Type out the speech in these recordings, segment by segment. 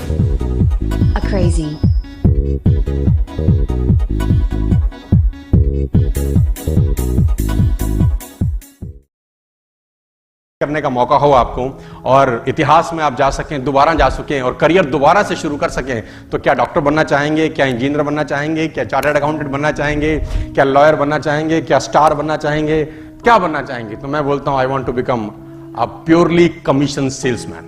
A crazy. करने का मौका हो आपको और इतिहास में आप जा सकें, दोबारा जा सकें और करियर दोबारा से शुरू कर सकें, तो क्या डॉक्टर बनना चाहेंगे, क्या इंजीनियर बनना चाहेंगे, क्या चार्टर्ड अकाउंटेंट बनना चाहेंगे, क्या लॉयर बनना चाहेंगे, क्या स्टार बनना चाहेंगे, क्या बनना चाहेंगे? तो मैं बोलता हूं I want to become a purely commission salesman.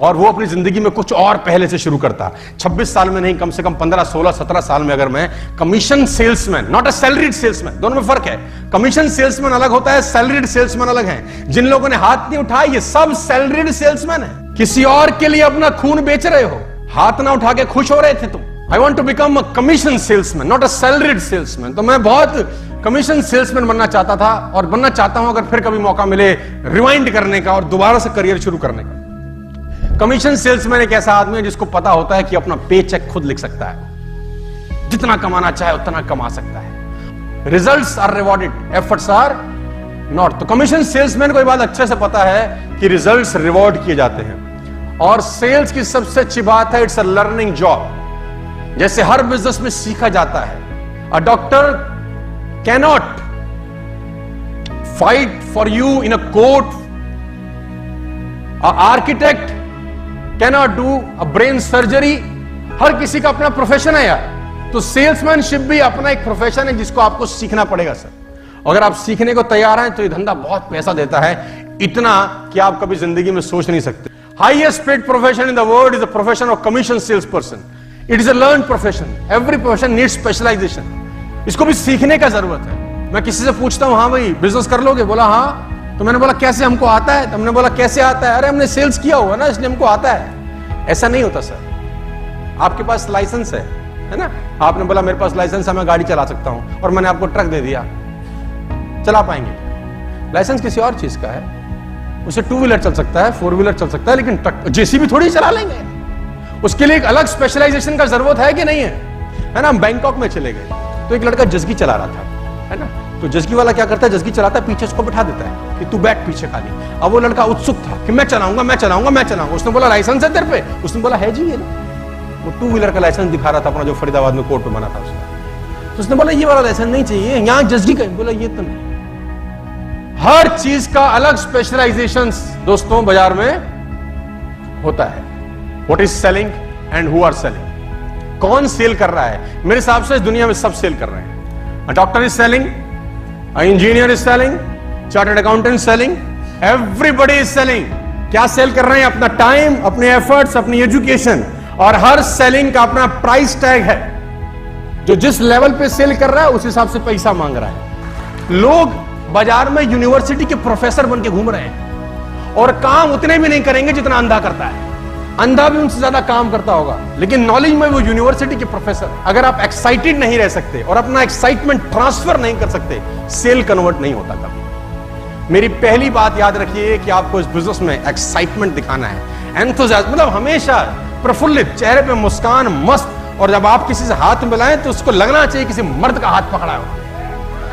और वो अपनी जिंदगी में कुछ और पहले से शुरू करता। 26 साल में नहीं, कम से कम 15, 16, 17 साल में अगर मैं commission salesman, not a salaried salesman, दोनों में फर्क है। कमीशन सेल्समैन अलग होता है, सैलरीड सेल्समैन अलग है। जिन लोगों ने हाथ नहीं उठाया ये सब सैलरीड सेल्समैन है। किसी और के लिए अपना खून बेच रहे हो, हाथ ना उठा के खुश हो रहे थे तुम। I want to become a commission salesman, not a salaried salesman. तो मैं बहुत कमीशन सेल्समैन बनना चाहता था और बनना चाहता हूं, अगर फिर कभी मौका मिले रिवाइंड करने का और दोबारा से करियर शुरू करने का। कमीशन सेल्समैन एक ऐसा आदमी है जिसको पता होता है कि अपना पे चेक खुद लिख सकता है, जितना कमाना चाहे उतना कमा सकता है। Results are rewarded, efforts are not. तो कमीशन सेल्समैन को ये बात अच्छे से पता है कि रिजल्ट्स रिवॉर्ड किए जाते हैं। और सेल्स की सबसे अच्छी बात है, इट्स अ लर्निंग जॉब। जैसे हर बिजनेस में सीखा जाता है। A doctor cannot fight for you in a court, architect cannot do a brain surgery. हर किसी का अपना प्रोफेशन है यार। तो सेल्समैनशिप भी अपना एक प्रोफेशन है जिसको आपको सीखना पड़ेगा सर। अगर आप सीखने को तैयार हैं तो ये धंधा बहुत पैसा देता है, इतना कि आप कभी जिंदगी में सोच नहीं सकते। Highest paid profession in the world is the profession of commission sales person. It is a learn profession. Every profession needs specialisation. इसको भी सीखने का जरूरत है। मैं किसी से पूछता हूं, हाँ भाई बिजनेस कर लोगे? बोला हाँ। तो मैंने बोला कैसे? हमको आता है। तो हमने बोला कैसे आता है? अरे हमने सेल्स किया हुआ ना इसलिए हमको आता है। ऐसा नहीं होता सर। आपके पास लाइसेंस है ना? आपने बोला मेरे पास लाइसेंस है, मैं गाड़ी चला सकता हूं, और मैंने आपको ट्रक दे दिया, चला पाएंगे? लाइसेंस किसी और चीज का है। उसे 2 व्हीलर चल सकता है, 4 व्हीलर चल सकता है, लेकिन ट्रक जेसीबी थोड़ी चला लेंगे। उसके लिए एक अलग स्पेशलाइजेशन का जरूरत है कि नहीं है ना? हम बैंकॉक में चले गए तो एक लड़का जस्गी चला रहा था, है ना? तो जस्गी वाला क्या करता है, जस्गी चलाता है, पीछे उसको बिठा देता है कि तू बैठ पीछे खाली। अब वो लड़का उत्सुक था कि मैं चलाऊंगा, मैं चलाऊंगा, मैं चलाऊंगा। उसने बोला लाइसेंस है तेरे पे? उसने बोला है जी ये ना। वो 2 व्हीलर का लाइसेंस दिखा रहा था अपना, जो फरीदाबाद में कोर्ट में बना था उसने। तो उसने बोला ये वाला लाइसेंस नहीं चाहिए, यहाँ जस्गी का। बोला ये तो नहीं। हर चीज का अलग स्पेशलाइजेशन दोस्तों बाजार में होता है। What is selling and who are selling? कौन सेल कर रहा है? मेरे हिसाब से इस दुनिया में सब सेल कर रहे हैं। Doctor is selling, engineer is selling, chartered accountant selling, everybody is selling. क्या सेल कर रहे हैं? अपना टाइम, अपने एफर्ट्स, अपनी एजुकेशन। और हर सेलिंग का अपना प्राइस टैग है। जो जिस लेवल पे सेल कर रहा है उस हिसाब से पैसा मांग रहा है। लोग बाजार में यूनिवर्सिटी के प्रोफेसर बन के घूम रहे हैं और काम उतने भी नहीं करेंगे जितना अंधा करता है। अंधा भी उनसे ज्यादा काम करता होगा, लेकिन नॉलेज में वो यूनिवर्सिटी के प्रोफेसर। अगर आप एक्साइटेड नहीं रह सकते और अपना एक्साइटमेंट ट्रांसफर नहीं कर सकते, सेल कन्वर्ट नहीं होता कभी। मेरी पहली बात याद रखिए कि आपको इस बिजनेस में एक्साइटमेंट दिखाना है, एंथुसियाज्म, मतलब हमेशा प्रफुल्लित, चेहरे पे मुस्कान, मस्त। और जब आप किसी से हाथ मिलाएं तो उसको लगना चाहिए किसी मर्द का हाथ पकड़ा हो,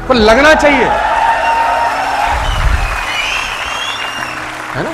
तो लगना चाहिए, है ना?